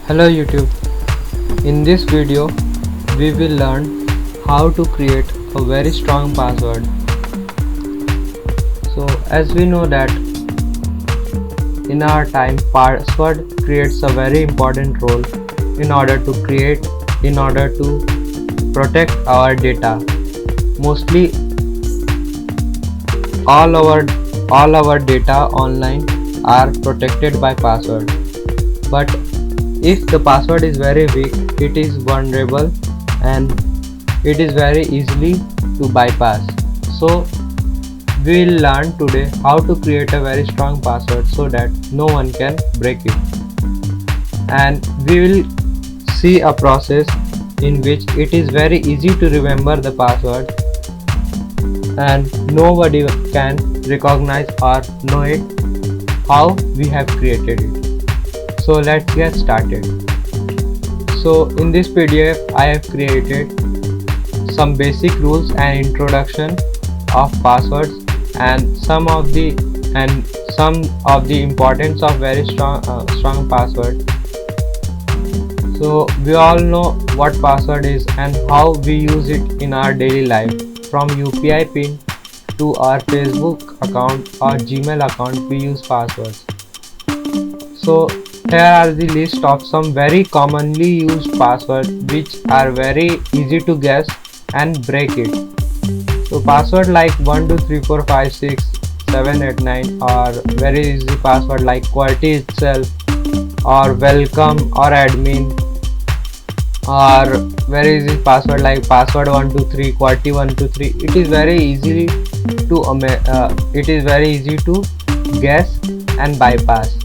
Hello YouTube. In this video we will learn how to create a very strong password. So as we know that in our time password creates a very important role in order to protect our data. Mostly all our data online are protected by password, but if the password is very weak, it is vulnerable and it is very easily to bypass. So we will learn today how to create a very strong password so that no one can break it, and we will see a process in which it is very easy to remember the password and nobody can recognize or know it how we have created it. So let's get started. So in this PDF I have created some basic rules and introduction of passwords and some of the importance of very strong password. So we all know what password is and how we use it in our daily life, from UPI pin to our Facebook account or Gmail account. We use passwords. So here are the list of some very commonly used passwords which are very easy to guess and break it. So password like 1234567889, or very easy password like QWERTY itself, or welcome or admin, or very easy password like password 123 QWERTY 123. It is very easy to guess and bypass.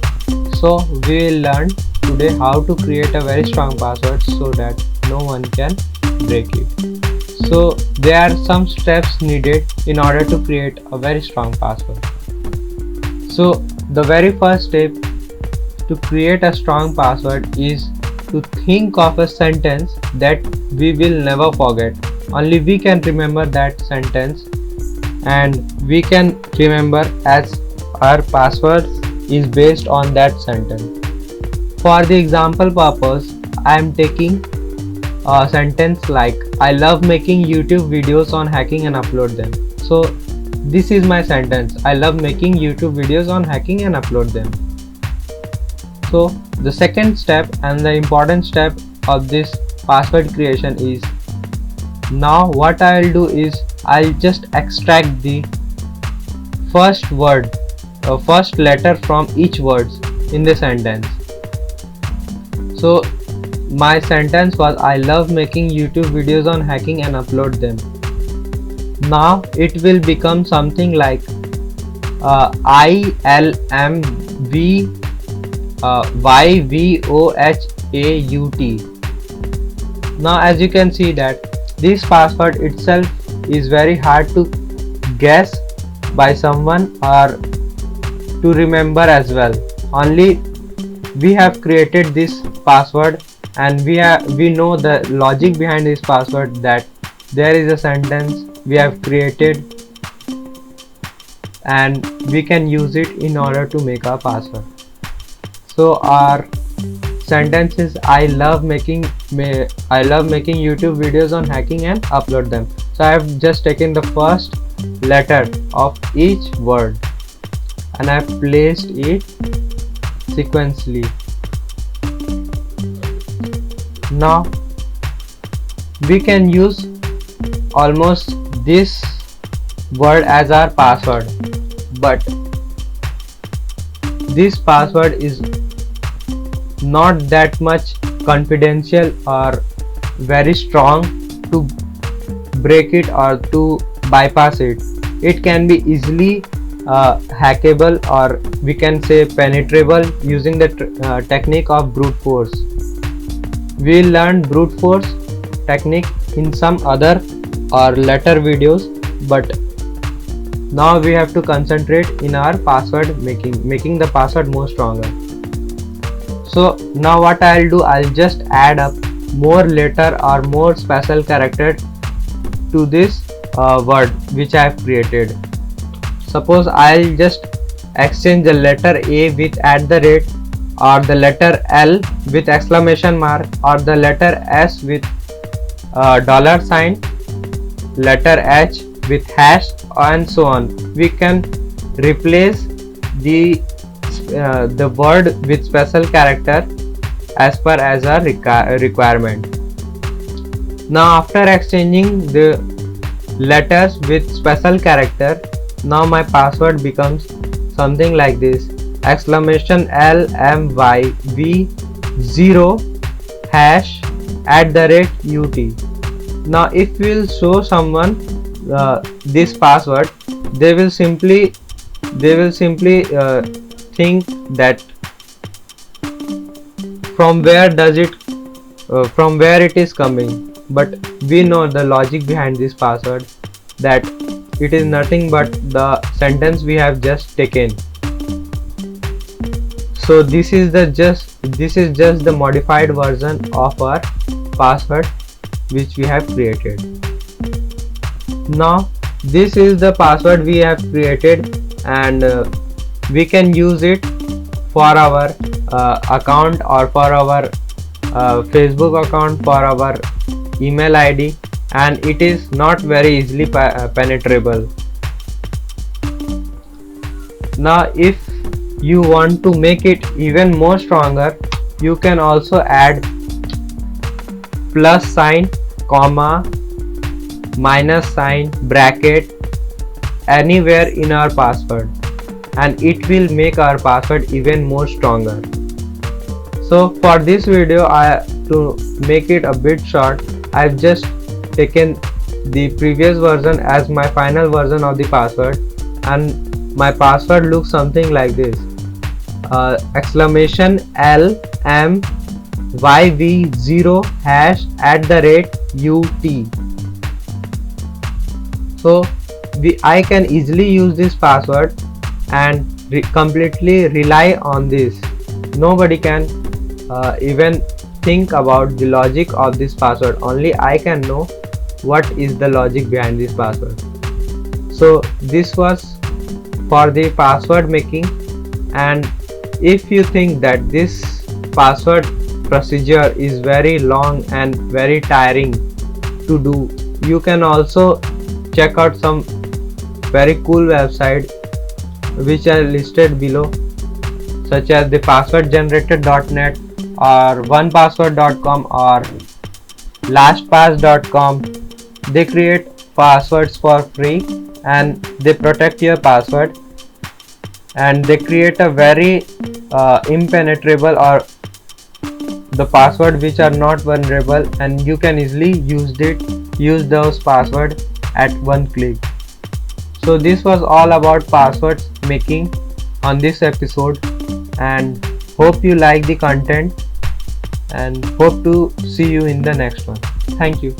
So we will learn today how to create a very strong password so that no one can break it. So there are some steps needed in order to create a very strong password. So the very first step to create a strong password is to think of a sentence that we will never forget. Only we can remember that sentence, and we can remember as our password is based on that sentence. For the example purpose, I am taking a sentence like, I love making YouTube videos on hacking and upload them. So this is my sentence. I love making YouTube videos on hacking and upload them. So the second step and the important step of this password creation is, now what I will do is I'll just extract the first letter from each word in the sentence. So my sentence was, I love making YouTube videos on hacking and upload them. Now it will become something like ILMVYVOHAUT. Now as you can see that this password itself is very hard to guess by someone or to remember as well. Only we have created this password and we know the logic behind this password, that there is a sentence we have created and we can use it in order to make our password. So our sentence is, I love making YouTube videos on hacking and upload them. So I have just taken the first letter of each word and I have placed it sequentially. Now we can use almost this word as our password, but this password is not that much confidential or very strong to break it or to bypass it. It can be easily hackable, or we can say penetrable, using the technique of brute force. We will learn brute force technique in some other or later videos, but now we have to concentrate in our password making the password more stronger. So now what I'll do, I'll just add up more letter or more special character to this word which I have created. Suppose I'll just exchange the letter A with @ or the letter L with exclamation mark, or the letter S with dollar sign, letter H with hash, and so on. We can replace the word with special character as per as our requirement. Now after exchanging the letters with special character, now my password becomes something like this: exclamation LMYV0 hash @UT. Now if we'll show someone this password, they will simply think that from where it is coming. But we know the logic behind this password, that it is nothing but the sentence we have just taken. So this is just the modified version of our password which we have created. Now this is the password we have created, and we can use it for our account, or for our Facebook account, for our email ID, and it is not very easily penetrable. Now if you want to make it even more stronger, you can also add plus sign, comma, minus sign, bracket anywhere in our password, and it will make our password even more stronger. So for this video, to make it a bit short, I've just taken the previous version as my final version of the password, and my password looks something like this: exclamation LMYV0 hash @UT. So I can easily use this password and completely rely on this. Nobody can even think about the logic of this password. Only I can know what is the logic behind this password. So this was for the password making, and if you think that this password procedure is very long and very tiring to do, you can also check out some very cool website which are listed below, such as the passwordgenerator.net or onepassword.com or lastpass.com. They create passwords for free and they protect your password, and they create a very impenetrable, or the password which are not vulnerable, and you can easily use those passwords at one click. So this was all about passwords making on this episode, and hope you like the content, and hope to see you in the next one. Thank you.